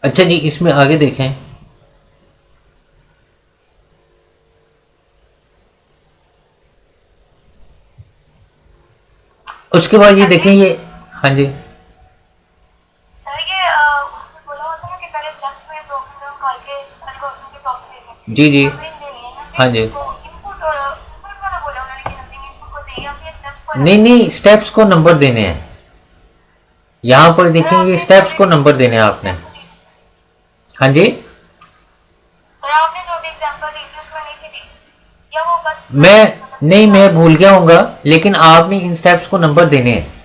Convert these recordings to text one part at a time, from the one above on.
अच्छा जी, इसमें आगे देखें। उसके बाद ये देखें ये, हाँ जी जी जी, हाँ जी। नहीं नहीं, स्टेप्स को नंबर देने हैं। यहां पर देखें, ये स्टेप्स को नंबर देने हैं आपने। हाँ जी, मैं नहीं, मैं भूल गया हूँगा, लेकिन आपने इन स्टेप्स को नंबर देने हैं।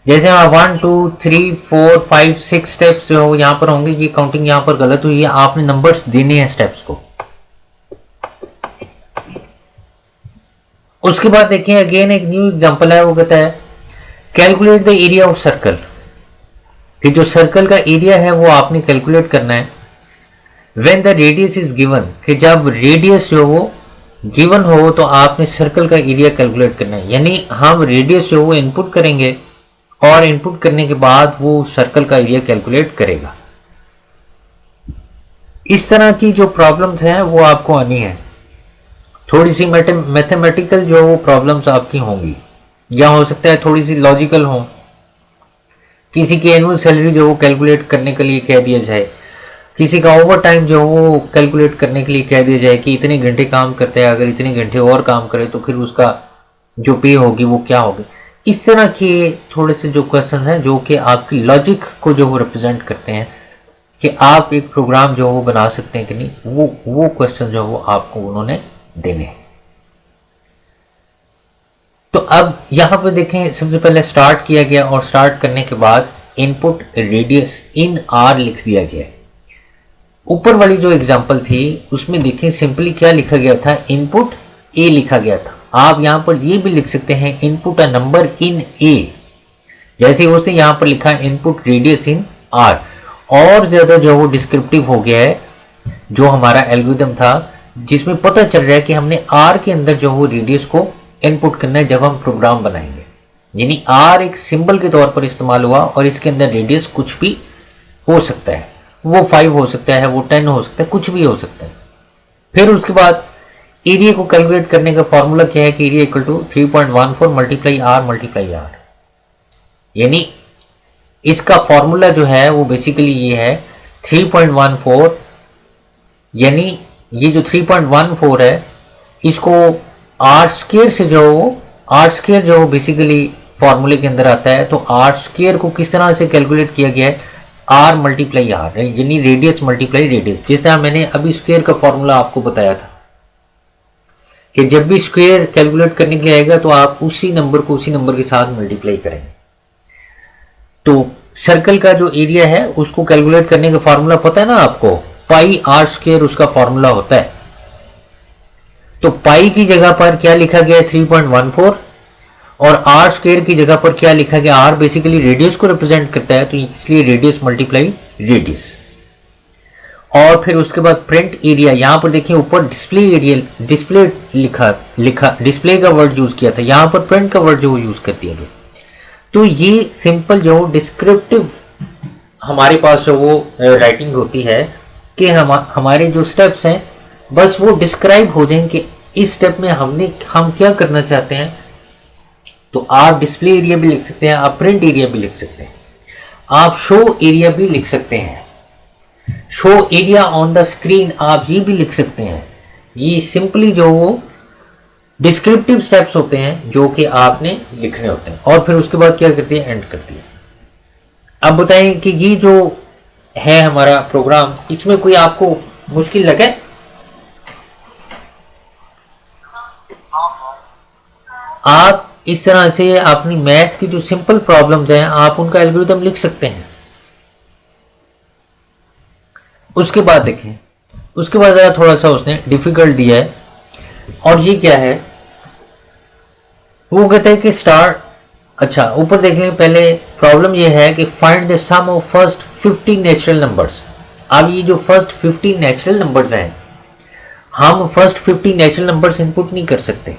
जैसे 1 2 3 4 5 6 स्टेप्स जो यहाँ पर होंगे, ये काउंटिंग यहाँ पर गलत हुई है, आपने नंबर्स देने हैं स्टेप्स को। उसके बाद देखें अगेन एक न्यू एग्जांपल है, वो कहता है calculate the area of circle, कि जो सर्कल का एरिया है वो आपने कैलकुलेट करना है। When the radius is given, कि जब रेडियस जो वो गिवन हो तो आपने सर्कल का एरिया कैलकुलेट करना है। यानी हम रेडियस जो वो इनपुट करेंगे और इनपुट करने के बाद वो सर्कल का एरिया कैलकुलेट करेगा। इस तरह की जो प्रॉब्लम्स हैं वो आपको आनी है। थोड़ी सी मैथमेटिकल जो वो प्रॉब्लम्स आपकी होंगी, या हो सकता है थोड़ी सी लॉजिकल हो। किसी की एनुअल सैलरी जो वो कैलकुलेट करने के लिए कह दिया जाए, किसी का ओवर टाइम जो वो कैलकुलेट करने के लिए कह दिया जाए कि इतने घंटे काम करते हैं, अगर इतने घंटे और काम करे तो फिर उसका जो पे होगी वो क्या होगी। इस तरह के थोड़े से जो क्वेश्चन हैं जो कि आपकी लॉजिक को जो वो रिप्रेजेंट करते हैं कि आप एक प्रोग्राम जो वो बना सकते हैं कि नहीं, वो क्वेश्चन जो वो आपको उन्होंने देने हैं। तो अब यहां पर देखें, सबसे पहले स्टार्ट किया गया और स्टार्ट करने के बाद इनपुट रेडियस इन आर लिख दिया गया। ऊपर वाली जो एग्जांपल थी उसमें देखें सिंपली क्या लिखा गया था, इनपुट ए लिखा गया था। आप यहां पर ये भी लिख सकते हैं इनपुट अ नंबर इन ए, जैसे उसने यहां पर लिखा इनपुट रेडियस इन आर। और ज्यादा जो वो डिस्क्रिप्टिव हो गया है जो हमारा एल्गोरिथम था, जिसमें पता चल रहा है कि हमने आर के अंदर जो वो रेडियस को इनपुट करना है जब हम प्रोग्राम बनाएंगे। यानी आर एक सिंबल के तौर पर इस्तेमाल हुआ और इसके अंदर रेडियस कुछ भी हो सकता है, वो 5 हो सकता है, वो 10 हो सकता है, कुछ भी हो सकता है। फिर उसके बाद एरिया को कैलकुलेट करने का फॉर्मूला क्या है कि area equal to 3.14 multiply R. यानी इसका फॉर्मूला जो है वो बेसिकली ये है 3.14, यानी ये जो 3.14 है इसको आर स्क्वायर से जो आर स्क्वायर जो बेसिकली फॉर्मूले के अंदर आता है, तो आर स्क्वायर को किस तरह से कैलकुलेट किया गया है, आर मल्टीप्लाई आर, यानी रेडियस मल्टीप्लाई रेडियस। जैसा मैंने अभी स्क्वायर का फॉर्मूला आपको बताया था कि जब भी स्क्वायर कैलकुलेट करने के लिए आएगा तो आप उसी नंबर को उसी नंबर के साथ मल्टीप्लाई करेंगे। तो सर्कल का जो एरिया है उसको कैलकुलेट करने का फॉर्मूला पता है ना आपको, पाई आर स्क्वायर उसका फॉर्मूला होता है। तो पाई की जगह पर क्या लिखा गया है 3.14, और आर स्क्वायर की जगह पर क्या लिखा गया, आर बेसिकली रेडियस को रिप्रेजेंट करता है तो इसलिए रेडियस मल्टीप्लाई रेडियस। और फिर उसके बाद प्रिंट एरिया, यहां पर देखिए ऊपर डिस्प्ले एरिया, डिस्प्ले लिखा डिस्प्ले का वर्ड यूज किया था, यहां पर प्रिंट का वर्ड जो यूज कर दिया गया। तो ये सिंपल जो डिस्क्रिप्टिव हमारे पास जो वो राइटिंग होती है कि हमारे जो स्टेप्स हैं बस वो डिस्क्राइब हो जाएं कि इस स्टेप में हम क्या करना चाहते हैं। तो आप डिस्प्ले एरिया भी लिख सकते हैं, आप प्रिंट एरिया भी लिख सकते हैं, आप शो एरिया भी लिख सकते हैं, show area on the screen आप ये भी लिख सकते हैं। ये सिंपली जो वो डिस्क्रिप्टिव स्टेप्स होते हैं जो कि आपने लिखने होते हैं, और फिर उसके बाद क्या करती है, एंड करती है। अब बताएं कि ये जो है हमारा प्रोग्राम, इसमें कोई आपको मुश्किल लगे? आप इस तरह से अपनी मैथ की जो सिंपल प्रॉब्लम्स हैं आप उनका एल्गोरिथम लिख सकते हैं। उसके बाद देखें, उसके बाद जरा थोड़ा सा उसने डिफिकल्ट दिया है, और ये क्या है, वो कहता है कि स्टार्ट, अच्छा ऊपर देखें पहले प्रॉब्लम ये है कि find the sum of first 50 natural numbers. अब ये जो फर्स्ट 50 नेचुरल नंबर्स हैं, हम फर्स्ट 50 नेचुरल नंबर्स इनपुट नहीं कर सकते,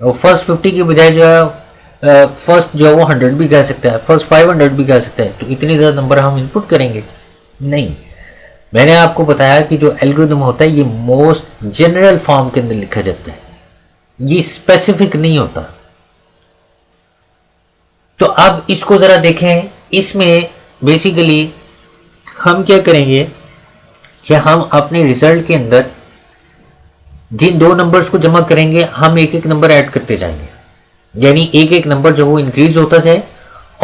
और फर्स्ट 50 की बजाय जो है फर्स्ट जो है वो 100 भी कह सकता है, फर्स्ट 500 भी कह सकता है, तो इतने ज़्यादा नंबर हम इनपुट करेंगे नहीं, मैंने आपको बताया कि जो एल्गोरिदम होता है ये मोस्ट जनरल फॉर्म के अंदर लिखा जाता है, ये स्पेसिफिक नहीं होता। तो अब इसको जरा देखें, इसमें बेसिकली हम क्या करेंगे कि हम अपने रिजल्ट के अंदर जिन दो नंबर्स को जमा करेंगे हम एक एक नंबर ऐड करते जाएंगे, यानी एक एक नंबर जो वो इंक्रीज होता जाए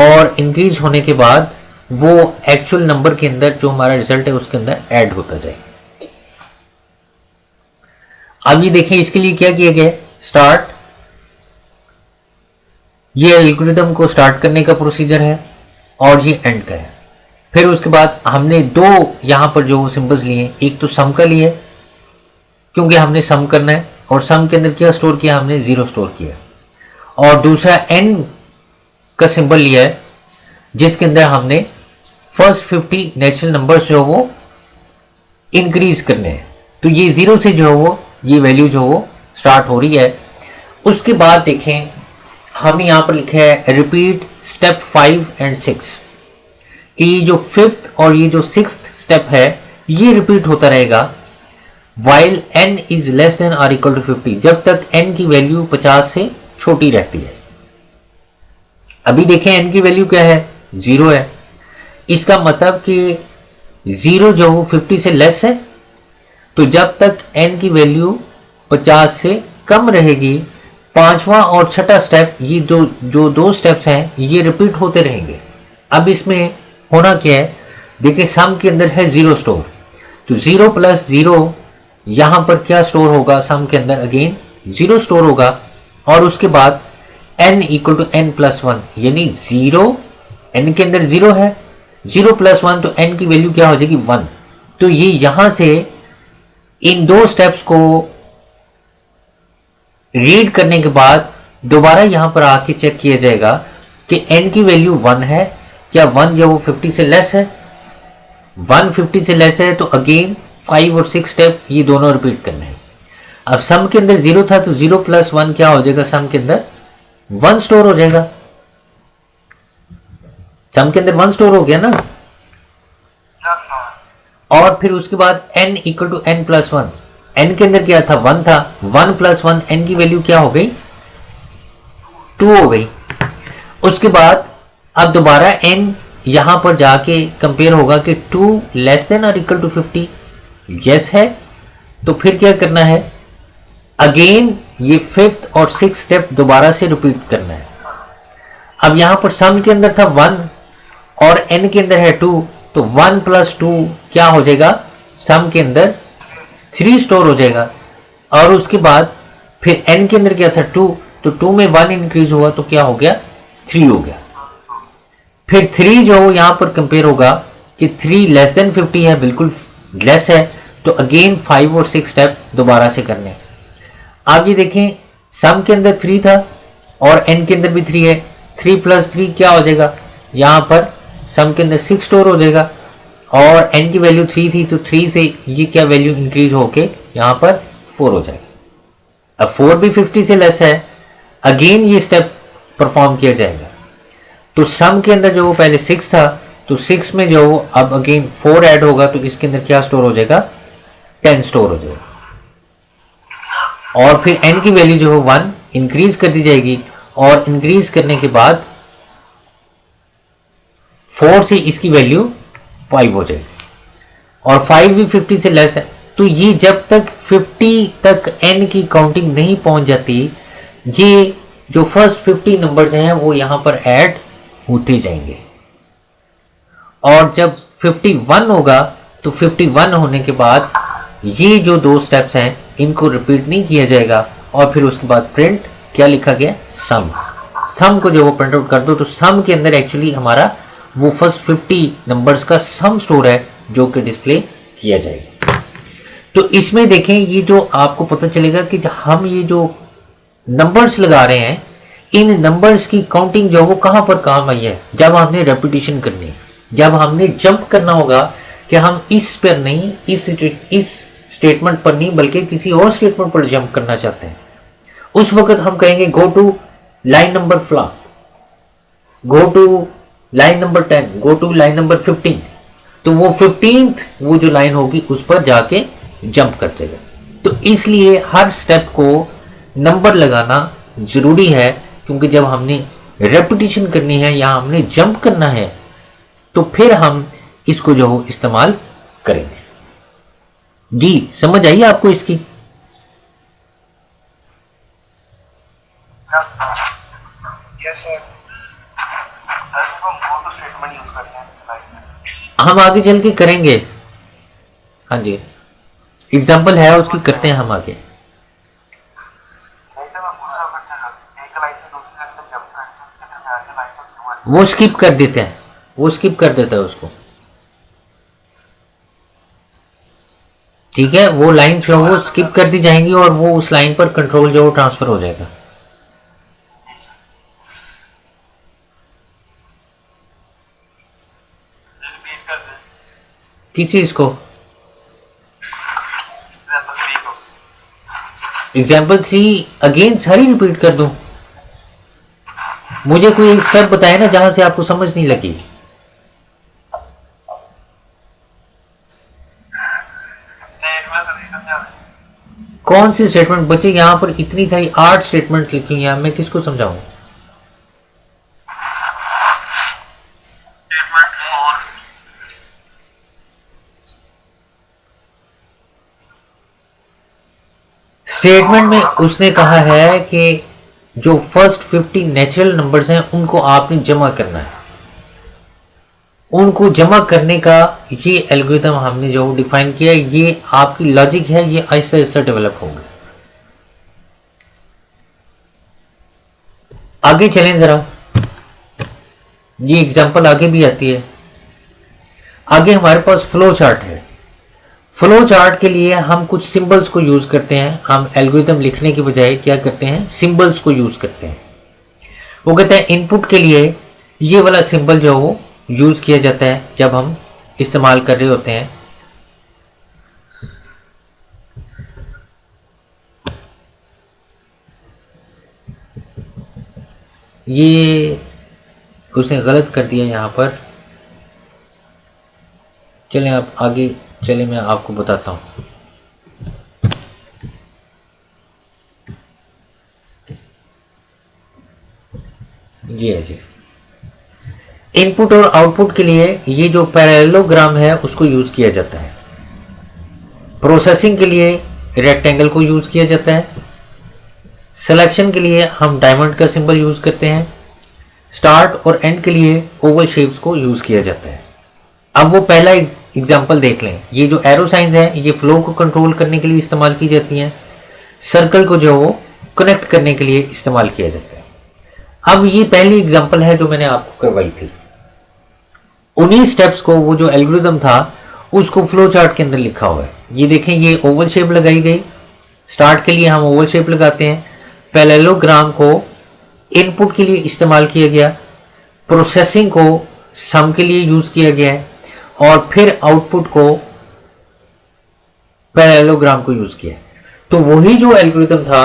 और इंक्रीज होने के बाद वो एक्चुअल नंबर के अंदर जो हमारा रिजल्ट है उसके अंदर ऐड होता जाए। अब ये देखें, इसके लिए क्या किया गया, स्टार्ट, ये एल्गोरिथम को स्टार्ट करने का प्रोसीजर है और ये एंड का है। फिर उसके बाद हमने दो यहां पर जो सिंबल्स लिए, एक तो सम का लिए क्योंकि हमने सम करना है और सम के अंदर क्या स्टोर किया, हमने 0 स्टोर किया, और दूसरा एन का सिंबल लिया है जिसके अंदर हमने फर्स्ट 50 नेचुरल नंबर्स जो वो इंक्रीज करने हैं। तो ये 0 से जो है वो ये वैल्यू जो वो स्टार्ट हो रही है। उसके बाद देखें, हमने यहां पर लिखा है रिपीट स्टेप 5 एंड 6, कि ये जो 5th और ये जो 6th स्टेप है ये रिपीट होता रहेगा while n is less than or equal to 50, जब तक n की वैल्यू 50 से छोटी रहती है। अभी देखें n की वैल्यू क्या है, 0 है, इसका मतलब कि 0 जो वो 50 से लेस है, तो जब तक n की वैल्यू 50 से कम रहेगी, पांचवा और छठा स्टेप, ये जो दो स्टेप्स हैं ये रिपीट होते रहेंगे। अब इसमें होना क्या है, देखिए सम के अंदर है 0 स्टोर, तो 0 प्लस 0 यहां पर क्या स्टोर होगा, सम के अंदर अगेन 0 स्टोर होगा, और उसके बाद n equal to n plus 1, यानी 0, n के अंदर 0 है, 0 प्लस 1 तो n की वैल्यू क्या हो जाएगी, 1। तो ये यहां से इन दो स्टेप्स को रीड करने के बाद दोबारा यहां पर आके चेक किया जाएगा कि n की वैल्यू 1 है, क्या 1 जो वो 50 से लेस है, 1 50 से लेस है, तो अगेन 5 और 6 स्टेप ये दोनों रिपीट करने हैं। अब सम के अंदर 0 था तो 0 प्लस 1 क्या हो जाएगा, सम के अंदर 1 स्टोर हो जाएगा, सम के अंदर 1 स्टोर हो गया ना। और फिर उसके बाद n equal to n plus 1, n के अंदर क्या था, 1 था, 1 प्लस 1 n की वैल्यू क्या हो गई, 2 हो गई। उसके बाद अब दोबारा n यहां पर जाके कंपेयर होगा कि 2 लेस देन और इक्वल टू 50, यस है, तो फिर क्या करना है, अगेन ये 5th और 6th स्टेप दोबारा से रिपीट करना है। अब यहां पर सम के अंदर था 1 और n के अंदर है 2, तो 1 प्लस 2 क्या हो जाएगा, सम के अंदर 3 स्टोर हो जाएगा, और उसके बाद फिर n के अंदर क्या था 2, तो 2 में 1 इंक्रीज हुआ तो क्या हो गया, 3 हो गया। फिर 3 जो यहां पर कंपेयर होगा कि 3 लेस देन 50 है, बिल्कुल लेस है, तो अगेन 5 और 6 स्टेप दोबारा से करने। आप ये देखें, सम के अंदर 3 था और n के अंदर भी 3 है, 3 प्लस 3 क्या हो जाएगा, यहां पर सम के अंदर 6 स्टोर हो जाएगा, और n की वैल्यू 3 थी तो 3 से ये क्या वैल्यू इंक्रीज होके यहां पर 4 हो जाएगा। अब 4 भी 50 से लेस है, अगेन ये स्टेप परफॉर्म किया जाएगा। तो सम के अंदर जो वो पहले 6 था, तो 6 में जो अब अगेन 4 ऐड होगा तो इसके अंदर क्या स्टोर हो जाएगा, 10 स्टोर हो जाएगा, और फिर n की वैल्यू जो है 1 इंक्रीज कर दी जाएगी, और इंक्रीज करने के बाद 4 से इसकी वैल्यू 5 हो जाएगी, और 5 भी 50 से लेस है। तो ये जब तक 50 तक n की काउंटिंग नहीं पहुंच जाती, ये जो फर्स्ट 50 नंबर हैं वो यहां पर ऐड होते जाएंगे, और जब 51 होगा तो 51 होने के बाद ये जो दो स्टेप्स हैं इनको रिपीट नहीं किया जाएगा, और फिर उसके बाद प्रिंट क्या लिखा गया, सम को जो वो प्रिंट आउट कर दो, तो सम के अंदर एक्चुअली हमारा वो फर्स्ट 50 नंबर्स का सम स्टोर है जो कि डिस्प्ले किया जाएगा। तो इसमें देखें, ये जो आपको पता चलेगा कि हम ये जो नंबर्स लगा रहे हैं, इन नंबर्स की काउंटिंग जो वो कहां पर काम आई है, जब हमने रेपिटेशन करनी है, जब हमने जंप करना होगा कि हम इस पर नहीं, इस स्टेटमेंट पर नहीं, बल्कि किसी और स्टेटमेंट पर जंप करना चाहते हैं, उस वक्त हम कहेंगे go to line number flop, go to line number 10, go to line number 15। तो वो 15th वो जो लाइन होगी उस पर जाके जंप कर जाएगा। तो इसलिए हर स्टेप को नंबर लगाना जरूरी है, क्योंकि जब हमने रेपिटेशन करनी है या हमने जंप करना है तो फिर हम इसको जो हो इस्तेमाल करेंगे। जी समझ आई आपको इसकी? हम आगे चल के करेंगे। हाँ जी, एग्जाम्पल है उसकी, करते हैं हम आगे। वो स्किप कर देते हैं, वो स्किप कर देता है उसको। ठीक है, वो लाइन जो वो स्किप कर दी जाएंगी और वो उस लाइन पर कंट्रोल जो ट्रांसफर हो जाएगा। किस चीज को? एग्जाम्पल 3 अगेन सारी रिपीट कर दूं? मुझे कोई एक स्टेप बताए ना जहां से आपको समझ नहीं लगी। कौन सी स्टेटमेंट बचे? यहां पर इतनी सारी 8 स्टेटमेंट लिखी हुई हैं, मैं किसको समझाऊं? स्टेटमेंट में उसने कहा है कि जो फर्स्ट 50 नेचुरल नंबर्स हैं उनको आपने जमा करना है। उनको जमा करने का ये एल्गोरिथम हमने जो डिफाइन किया, ये आपकी लॉजिक है, ये आहिस्ता आहिस्ता डेवलप होगा। आगे चलें जरा, ये एग्जांपल आगे भी आती है। आगे हमारे पास फ्लो चार्ट है। फ्लो चार्ट के लिए हम कुछ सिंबल्स को यूज करते हैं। हम एल्गोरिथम लिखने की बजाय क्या करते हैं, सिंबल्स को यूज करते हैं। वो कहते हैं इनपुट के लिए ये वाला सिंबल जो वो यूज किया जाता है जब हम इस्तेमाल कर रहे होते हैं। ये उसने गलत कर दिया यहां पर। चलें आप आगे चले, मैं आपको बताता हूं। ये है जी, इनपुट और आउटपुट के लिए ये जो पैरेललोग्राम है उसको यूज किया जाता है। प्रोसेसिंग के लिए रेक्टेंगल को यूज किया जाता है। सिलेक्शन के लिए हम डायमंड का सिंबल यूज करते हैं। स्टार्ट और एंड के लिए ओवल शेप्स को यूज किया जाता है। अब वो पहला एग्जाम्पल देख लें। ये जो एरो साइंस है ये फ्लो को कंट्रोल करने के लिए इस्तेमाल की जाती हैं। सर्कल को जो वो कनेक्ट करने के लिए इस्तेमाल किया जाता है। अब ये पहली एग्जाम्पल है जो मैंने आपको करवाई थी। 19 स्टेप्स को वो जो एल्गोरिथम था उसको फ्लो चार्ट के अंदर लिखा हुआ है। ये देखें, ये ओवल शेप लगाई गई। स्टार्ट के लिए हम ओवल शेप लगाते हैं। पैरेललोग्राम को इनपुट के लिए इस्तेमाल किया गया। प्रोसेसिंग को सम के लिए यूज किया गया है और फिर आउटपुट को पैरेललोग्राम को यूज किया। तो वही जो एल्गोरिथम था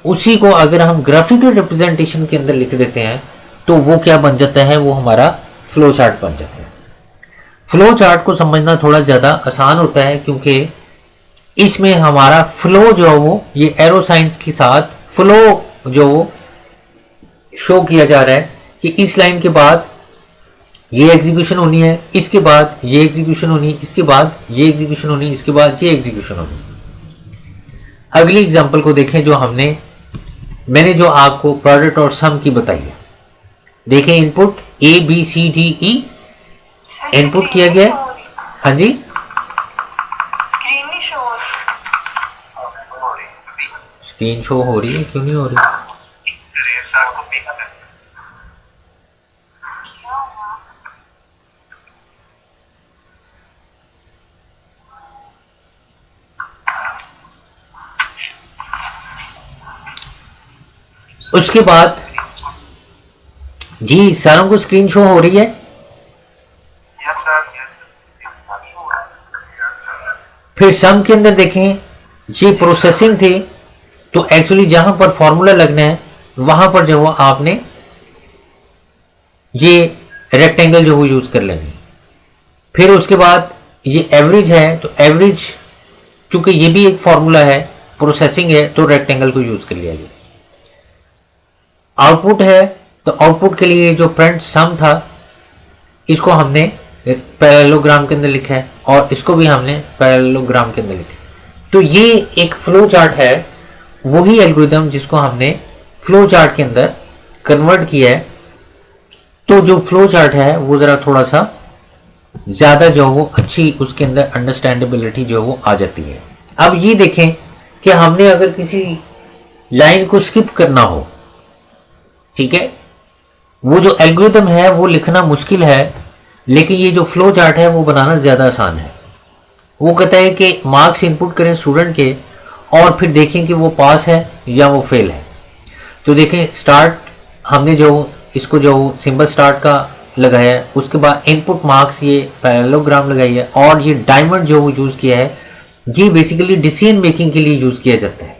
उसी को अगर हम ग्राफिकल रिप्रेजेंटेशन के अंदर लिख देते हैं तो वो क्या बन जाता है, वो हमारा फ्लो चार्ट बन जाता है। फ्लो चार्ट को समझना थोड़ा ज्यादा आसान होता है क्योंकि इसमें हमारा फ्लो जो वो ये एरो साइंस के साथ फ्लो जो शो किया जा रहा है कि इस लाइन के बाद ये एग्जीक्यूशन होनी है, इसके बाद ये एग्जीक्यूशन होनी है, इसके बाद ये एग्जीक्यूशन होनी है, इसके बाद ये एग्जीक्यूशन होनी है। अगली एग्जांपल को देखें जो मैंने जो आपको प्रोडक्ट और सम की बताई है। देखें input A B C D E input किया गया है। हाँ जी, स्क्रीन शो हो रही है, क्यों नहीं हो रही? उसके बाद जी सारों को स्क्रीन शो हो रही है। फिर सम के अंदर देखें ये प्रोसेसिंग थी, तो एक्चुअली जहां पर फॉर्मूला लगना है वहां पर जो आपने ये रेक्टेंगल जो वो यूज कर लेनी। फिर उसके बाद ये एवरेज है, तो एवरेज चूंकि ये भी एक फॉर्मूला है, प्रोसेसिंग है, तो रेक्टेंगल को यूज कर लिया गया। आउटपुट है, तो आउटपुट के लिए जो प्रिंट सम था इसको हमने पैरेललोग्राम के अंदर लिखा है और इसको भी हमने पैरेललोग्राम के अंदर लिखा है। तो ये एक फ्लो चार्ट है, वही एल्गोरिथम जिसको हमने फ्लो चार्ट के अंदर कन्वर्ट किया है। तो जो फ्लो चार्ट है वो जरा थोड़ा सा ज्यादा जो वो अच्छी उसके अंदर अंडरस्टैंडेबिलिटी जो वो आ जाती है। अब ये देखें कि हमने अगर किसी लाइन को स्किप करना हो, ठीक है, वो जो एल्गोरिथम है वो लिखना मुश्किल है, लेकिन ये जो फ्लो चार्ट है वो बनाना ज़्यादा आसान है। वो कहता है कि मार्क्स इनपुट करें स्टूडेंट के और फिर देखें कि वो पास है या वो फेल है। तो देखें स्टार्ट हमने जो इसको जो सिंबल स्टार्ट का लगाया है, उसके बाद इनपुट मार्क्स ये पैरेललोग्राम लगाई है और ये डायमंड जो वो यूज़ किया है ये बेसिकली डिसीजन मेकिंग के लिए यूज़ किया जाता है।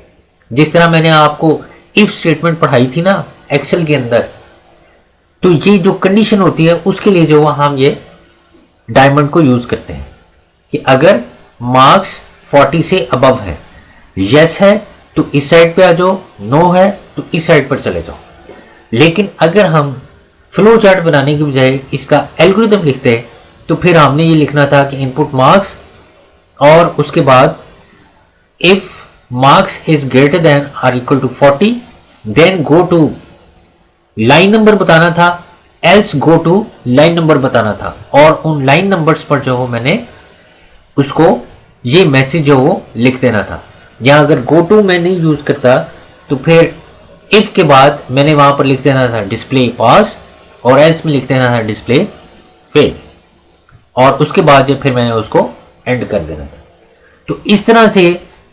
जिस तरह मैंने आपको इफ स्टेटमेंट पढ़ाई थी ना एक्सेल के अंदर, तो ये जो कंडीशन होती है उसके लिए जो हम ये डायमंड को यूज करते हैं कि अगर मार्क्स 40 से अबव है, यस है तो इस साइड पे आ जाओ, नो है तो इस साइड पर चले जाओ। लेकिन अगर हम फ्लो चार्ट बनाने की बजाय इसका एल्गोरिथम लिखते हैं तो फिर हमने ये लिखना था कि इनपुट मार्क्स और उसके बाद if marks is greater than or equal to 40 then go to line number बताना था, else go to line number बताना था। और उन लाइन नंबर्स पर जो हो मैंने उसको ये मैसेज जो वो लिख देना था। या अगर गो टू मैं नहीं यूज करता तो फिर इफ के बाद मैंने वहां पर लिख देना था डिस्प्ले पास और एल्स में लिख देना था डिस्प्ले फेल और उसके बाद फिर मैंने उसको एंड कर देना था। तो इस तरह से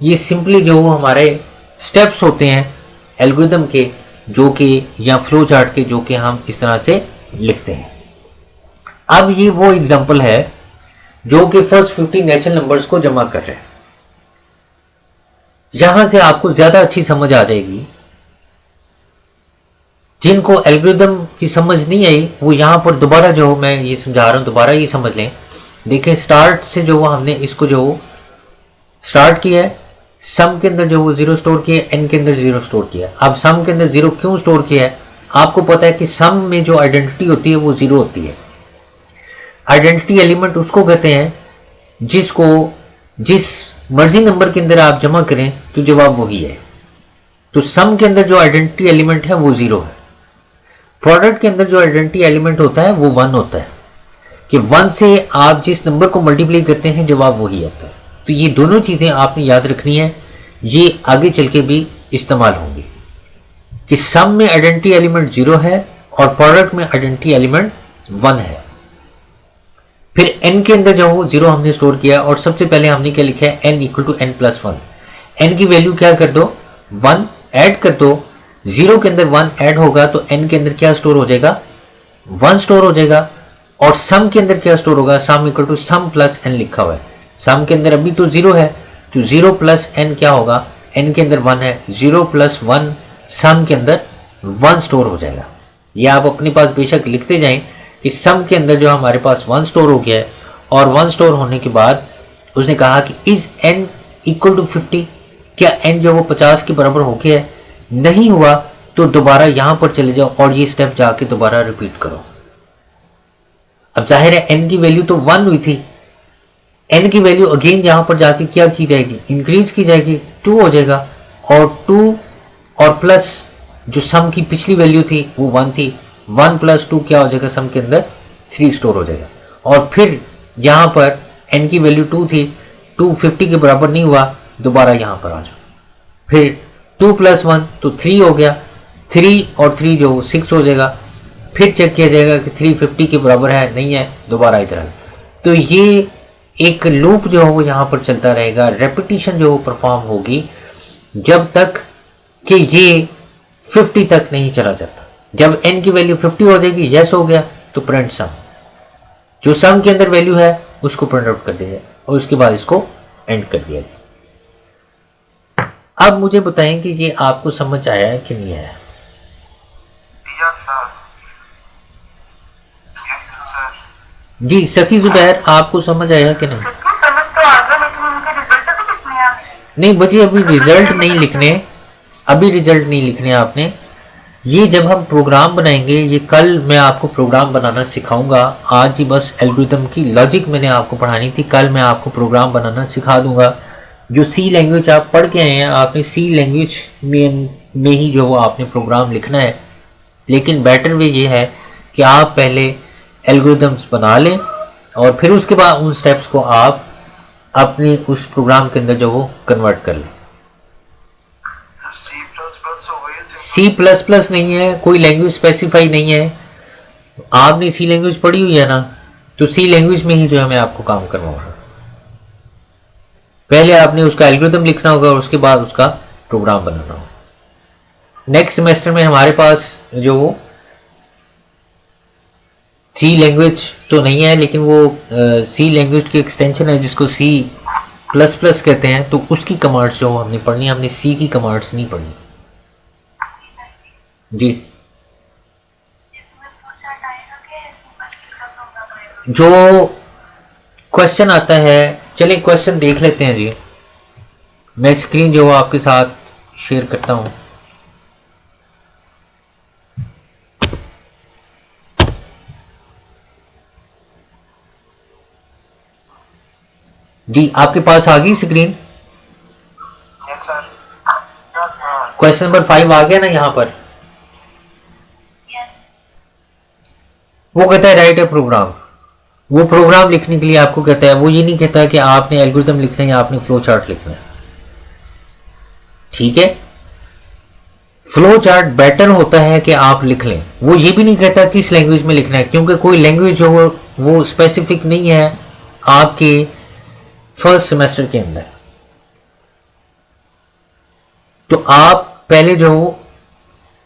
ये सिंपली जो हमारे स्टेप्स होते हैं एल्गोरिथम के, जो कि या फ्लो चार्ट के, जो कि हम इस तरह से लिखते हैं। अब ये वो एग्जांपल है जो कि फर्स्ट 50 नेचुरल नंबर्स को जमा कर रहे हैं। यहां से आपको ज्यादा अच्छी समझ आ जाएगी। जिनको एल्गोरिथम की समझ नहीं आई वो यहां पर दोबारा जो मैं ये समझा रहा हूं दोबारा ये समझ लें। देखिए स्टार्ट से जो हमने इसको जो स्टार्ट किया है, सम के अंदर जो वो 0 स्टोर किया, एन के अंदर 0 स्टोर किया। अब सम के अंदर 0 क्यों स्टोर किया है? आपको पता है कि सम में जो आइडेंटिटी होती है वो 0 होती है। आइडेंटिटी एलिमेंट उसको कहते हैं जिसको जिस मर्जी नंबर के अंदर आप जमा करें तो जवाब वही है। तो सम के अंदर जो आइडेंटिटी एलिमेंट है वो 0 है। प्रोडक्ट के अंदर जो आइडेंटिटी एलिमेंट होता है वो 1 होता है कि 1 से आप जिस नंबर को मल्टीप्लाई करते हैं जवाब वही आता है। तो ये दोनों चीजें आपने याद रखनी है, ये आगे चल के भी इस्तेमाल होंगी कि सम में आइडेंटिटी एलिमेंट 0 है और प्रोडक्ट में आइडेंटिटी एलिमेंट 1 है। फिर n के अंदर जो 0 हमने स्टोर किया और सबसे पहले हमने क्या लिखा है n equal to n plus 1। n की वैल्यू क्या कर दो 1 ऐड कर दो, 0 के अंदर 1 ऐड होगा तो n के अंदर क्या स्टोर हो जाएगा 1 स्टोर हो जाएगा। और सम के अंदर क्या स्टोर होगा, sum equal to sum plus n लिखा हुआ है। सम के अंदर अभी तो 0 है तो 0 प्लस n क्या होगा, n के अंदर 1 है, 0 प्लस 1 सम के अंदर 1 स्टोर हो जाएगा। ये आप अपने पास बेशक लिखते जाएं कि सम के अंदर जो हमारे पास 1 स्टोर हो गया है और 1 स्टोर होने के बाद उसने कहा कि इज n इक्वल टू 50, क्या n जो वो 50 के बराबर हो गया है? नहीं हुआ तो दोबारा यहां पर चले जाओ और ये स्टेप जाके दोबारा रिपीट करो। अब जाहिर है n की वैल्यू तो 1 हुई थी, n की वैल्यू अगेन यहां पर जाके क्या की जाएगी, इंक्रीज की जाएगी, 2 हो जाएगा। और 2 और प्लस जो सम की पिछली वैल्यू थी वो 1 थी, 1 प्लस 2 क्या हो जाएगा, सम के अंदर 3 स्टोर हो जाएगा। और फिर यहां पर n की वैल्यू 2 थी, 2 50 के बराबर नहीं हुआ, दोबारा यहां पर आ जाओ। फिर 2 प्लस 1 तो 3 हो गया, 3 और 3 जो 6 हो जाएगा। फिर चेक किया जाएगा कि 3 50 के बराबर है, नहीं है, दोबारा इधर आ। तो ये एक लूप जो है वो यहाँ पर चलता रहेगा, रेपिटेशन जो परफॉर्म होगी जब तक कि ये 50 तक नहीं चला जाता। जब n की वैल्यू 50 हो जाएगी, यस हो गया, तो प्रिंट सम, जो सम के अंदर वैल्यू है उसको प्रिंट आउट कर दिया और उसके बाद इसको एंड कर दिया गया। अब मुझे बताएं कि ये आपको समझ आया है कि नहीं आया? जी सखी जुबैर, आपको समझ आया कि नहीं? समझ तो आ गया, लेकिन उनके रिजल्ट तो कितने हैं? नहीं बच्चे, अभी रिजल्ट नहीं लिखने, अभी रिजल्ट नहीं लिखने आपने। ये जब हम प्रोग्राम बनाएंगे, ये कल मैं आपको प्रोग्राम बनाना सिखाऊंगा। आज ही बस एल्गोरिथम की लॉजिक मैंने आपको पढ़ानी थी, कल मैं आपको प्रोग्राम बनाना सिखा दूंगा। जो सी लैंग्वेज आप पढ़ के आए हैं, आपने सी लैंग्वेज में ही जो वो आपने प्रोग्राम लिखना है। लेकिन बेटर वे ये है कि आप पहले एल्गोरिथम्स बना लें और फिर उसके बाद उन स्टेप्स को आप अपने उस प्रोग्राम के अंदर जो वो कन्वर्ट कर लें। सी प्लस प्लस नहीं है, कोई लैंग्वेज स्पेसिफाई नहीं है। आपने सी लैंग्वेज पढ़ी हुई है ना, तो सी लैंग्वेज में ही जो है मैं आपको काम करवाऊंगा। पहले आपने उसका एल्गोरिथम लिखना होगा और उसके बाद उसका प्रोग्राम बनाना होगा। नेक्स्ट सेमेस्टर में हमारे पास जो सी लैंग्वेज तो नहीं है, लेकिन वो सी लैंग्वेज की एक्सटेंशन है जिसको सी प्लस प्लस कहते हैं, तो उसकी कमांड्स जो हमने पढ़नी है, हमने सी की कमांड्स नहीं पढ़नी। जी जो क्वेश्चन आता है, चलिए क्वेश्चन देख लेते हैं जी। मैं स्क्रीन जो आपके साथ शेयर करता हूं। जी आपके पास आ गई screen? Yes sir. Question number 5 आ गया ना यहाँ पर? वो कहता है राइट ए प्रोग्राम। वो प्रोग्राम लिखने के लिए आपको कहता है, वो ये नहीं कहता कि आपने एल्गोरिथम लिखना है या आपने फ्लो चार्ट लिखना है। ठीक है, फ्लो चार्ट बेटर होता है कि आप लिख लें। वो ये भी नहीं कहता किस लैंग्वेज में लिखना है, क्योंकि कोई लैंग्वेज जो हो वो स्पेसिफिक नहीं है आपके फर्स्ट सेमेस्टर के अंदर। तो आप पहले जो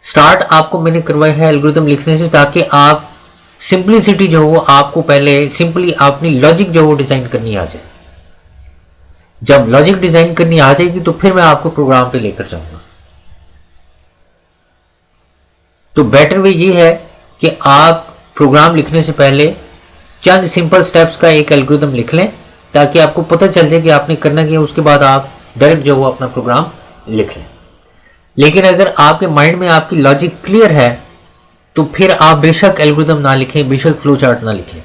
स्टार्ट आपको मैंने करवाया है एल्गोरिथम लिखने से, ताकि आप सिंपलिसिटी जो हो आपको पहले सिंपली अपनी लॉजिक जो वो डिजाइन करनी आ जाए। जब लॉजिक डिजाइन करनी आ जाएगी तो फिर मैं आपको प्रोग्राम पे लेकर जाऊंगा। तो बेटर वे ये है कि आप प्रोग्राम लिखने से पहले चंद सिंपल स्टेप्स का एक एल्गोरिथम लिख लें, ताकि आपको पता चल जाए कि आपने करना क्या। उसके बाद आप डायरेक्ट जो वो अपना प्रोग्राम लिख लें। लेकिन अगर आपके माइंड में आपकी लॉजिक क्लियर है तो फिर आप बेशक एल्गोरिथम ना लिखें, बेशक फ्लो चार्ट ना लिखें,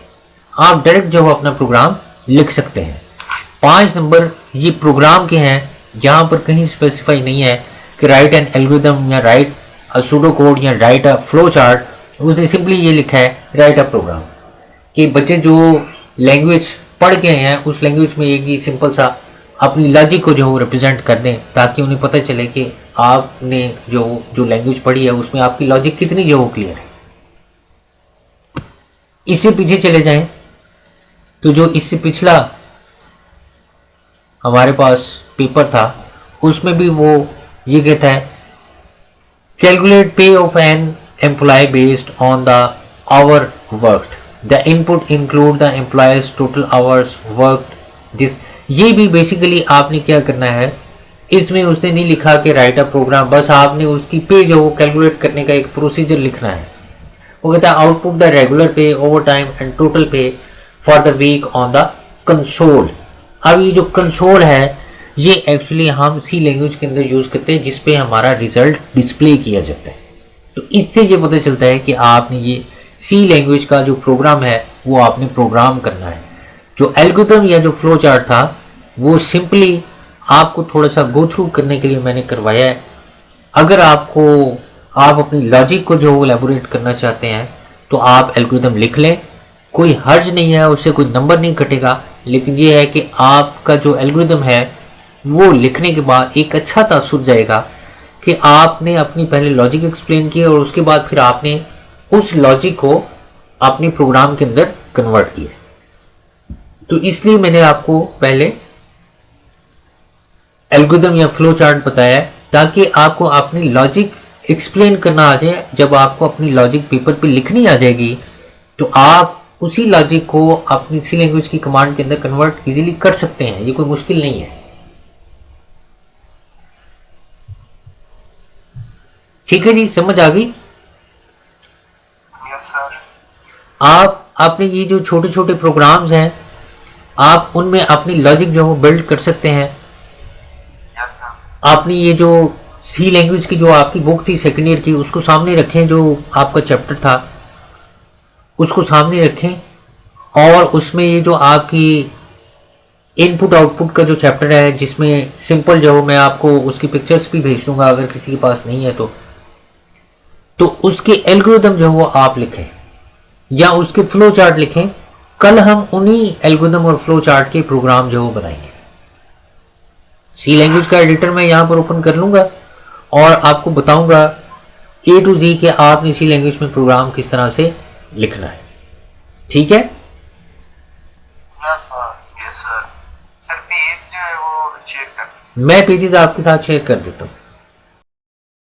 आप डायरेक्ट जो अपना प्रोग्राम लिख सकते हैं। 5 नंबर ये प्रोग्राम के हैं, यहाँ पर कहीं स्पेसिफाई नहीं है कि राइट एन एल्गोरिथम या राइट अ सूडो कोड या राइट अ फ्लो चार्ट। उसने सिंपली ये लिखा है राइट अ प्रोग्राम, कि बच्चे जो लैंग्वेज पढ़ के हैं उस लैंग्वेज में एक ही सिंपल सा अपनी लॉजिक को जो रिप्रेजेंट कर दें, ताकि उन्हें पता चले कि आपने जो लैंग्वेज पढ़ी है उसमें आपकी लॉजिक कितनी जो क्लियर है। इससे पीछे चले जाएं तो जो इससे पिछला हमारे पास पेपर था उसमें भी वो ये कहता है calculate pay of an employee based on the hour worked, the input include the employees total hours worked this. ये भी बेसिकली आपने क्या करना है, इसमें उसने नहीं लिखा कि राइट अ प्रोग्राम, बस आपने उसकी पे जो कैलकुलेट करने का एक प्रोसीजर लिखना है। वो कहता है output the regular pay, overtime and total pay for the week on the console. अब ये जो कंसोल है ये एक्चुअली हम सी लैंग्वेज के अंदर यूज करते हैं, जिसपे हमारा रिजल्ट डिस्प्ले किया जाता है। तो इससे ये पता चलता है कि आपने ये सी लैंग्वेज का जो प्रोग्राम है वो आपने प्रोग्राम करना है। जो एल्गोरिथम या जो फ्लो चार्ट था वो सिंपली आपको थोड़ा सा गो थ्रू करने के लिए मैंने करवाया है। अगर आप अपनी लॉजिक को जो एलेबोरेट करना चाहते हैं तो आप एल्गोरिथम लिख लें, कोई हर्ज नहीं है, उससे कोई नंबर नहीं कटेगा। लेकिन ये है कि आपका जो एल्गोरिथम है वो लिखने के बाद एक अच्छा तासुर जाएगा कि आपने अपनी पहले लॉजिक एक्सप्लेन की और उसके बाद फिर आपने उस लॉजिक को अपने प्रोग्राम के अंदर कन्वर्ट किया। तो इसलिए मैंने आपको पहले एल्गोरिथम या फ्लो चार्ट बताया, ताकि आपको अपनी लॉजिक एक्सप्लेन करना आ जाए। जब आपको अपनी लॉजिक पेपर पे लिखनी आ जाएगी तो आप उसी लॉजिक को अपनी सी लैंग्वेज की कमांड के अंदर कन्वर्ट इजीली कर सकते हैं। ये कोई मुश्किल नहीं है। ठीक है जी, समझ आ गई? Yes sir. आप आपने ये जो छोटे छोटे प्रोग्राम्स हैं आप उनमें अपनी लॉजिक जो है बिल्ड कर सकते हैं। Yes sir. आपने ये जो सी लैंग्वेज की जो आपकी बुक थी सेकेंड ईयर की उसको सामने रखें, जो आपका चैप्टर था उसको सामने रखें, और उसमें ये जो आपकी इनपुट आउटपुट का जो चैप्टर है जिसमें सिंपल जो मैं आपको उसकी पिक्चर्स भी भेज दूंगा अगर किसी के पास नहीं है तो उसके एल्गोरिदम जो है वो आप लिखें या उसके फ्लो चार्ट लिखें। कल हम उन्हीं एल्गोरिदम और फ्लो चार्ट के प्रोग्राम जो है वो बनाएंगे। सी लैंग्वेज का एडिटर मैं यहाँ पर ओपन कर लूँगा और आपको बताऊँगा A to Z के आपने सी लैंग्वेज में प्रोग्राम किस तरह से लिखना है। ठीक है? Yes sir. सर पेज जो है वो चेक कर, मैं पेजेस आपके साथ शेयर कर देता हूँ।